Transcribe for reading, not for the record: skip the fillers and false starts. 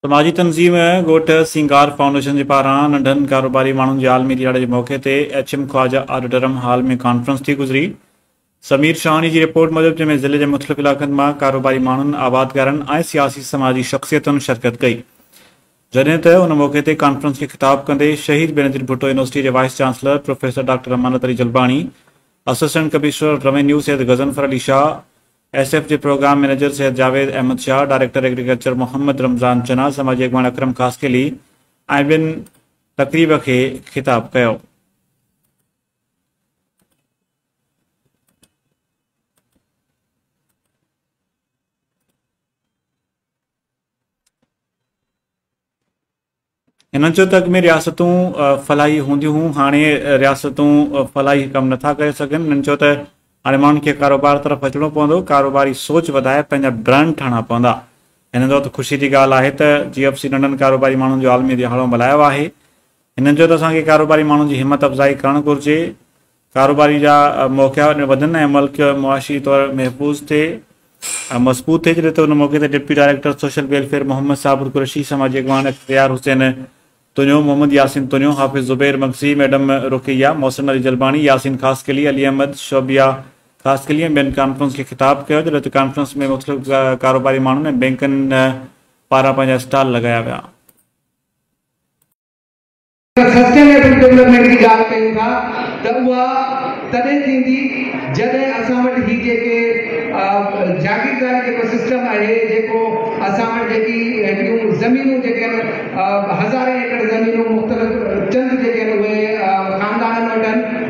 समाजी तंज़ीम ॻोठ सिंगार फाउंडेशन जे पारां नंढनि कारोबारी माण्हुनि जे आलमी ॾियारे जे मौक़े ते एच.एम. ख्वाजा ऑडिटोरियम हॉल में कॉन्फ्रेंस थी गुज़री। समीर शाहनी जी रिपोर्ट मूजिबि जंहिंमें ज़िले जे मुख़्तलिफ़ इलाक़नि मां कारोबारी माण्हुनि, आबादकारनि ऐं सियासी समाजी शख़्सियतुनि शिरकत कई। जॾहिं त उन मौक़े ते कॉन्फ्रेंस खे ख़िताब कंदे शहीद बेनज़ीर भुट्टो यूनिवर्सिटी जे vice chancellor professor doctor Amanat Ali Jalbani, assistant commissioner revenue Syed Ghazanfar Ali Shah, SF के programme manager Syed Javed Ahmed Shah, director agriculture Mohammad Ramzan Chana, समाजी अॻवान अकरम ख़ासकेली ऐं ॿिनि तक़रीब खे ख़िताब कयो। हिननि चयो त अॻु में रियासतूं फलाही हूंदियूं हुयूं, हाणे रियासतूं फलाही कमु नथा करे सघनि। हिननि चयो त हाणे माण्हुनि खे कारोबार तरफ़ अचिणो पवंदो, कारोबारी सोच वधाए पंहिंजा ब्रांड ठाहिणा पवंदा। हिन जो त ख़ुशी जी ॻाल्हि आहे त GFC नंढनि कारोबारी माण्हुनि जो आलमी दिहाड़ो मल्हायो आहे। हिननि चयो त असांखे कारोबारी माण्हुनि जी हिमत अफ़ज़ाई करणु घुरिजे, कारोबारी जा मौक़ा वधनि ऐं मुल्क मुआशी तौरु महफ़ूज़ थिए, मज़बूत थिए। जॾहिं त हुन मौक़े ते deputy director social welfare Mohammad Sabir Qureshi, समाजी अॻवान इख़्तियार हुसैन तुनियो, मोहम्मद यासिन तुनियो, हाफ़िज़ ज़ुबैर मगज़ी, मैडम रुक़ैया, मोहसिन अली जलबाणी, यासिन ख़ासकेली, अली अहमद शोबिया ख़ासकेली ऐं ॿियनि कॉन्फ्रेंस खे ख़िताब कयो। जॾहिं त कॉन्फ्रेंस में मुख़्तलिफ़ कारोबारी माण्हुनि ऐं बैंकनि पारां पंहिंजा स्टॉल लॻाया विया। सस्टेनेबल डेवलपमेंट की ॻाल्हि कयूं था त उहा तॾहिं थींदी जॾहिं असां वटि ही जेके जागीरदारी जेको सिस्टम आहे, जेको असां वटि जेकी हेॾियूं ज़मीनूं जेके आहिनि, हज़ारे एकड़ ज़मीनूं मुख़्तलिफ़ चंद जेके आहिनि उहे ख़ानदाननि वटि आहिनि,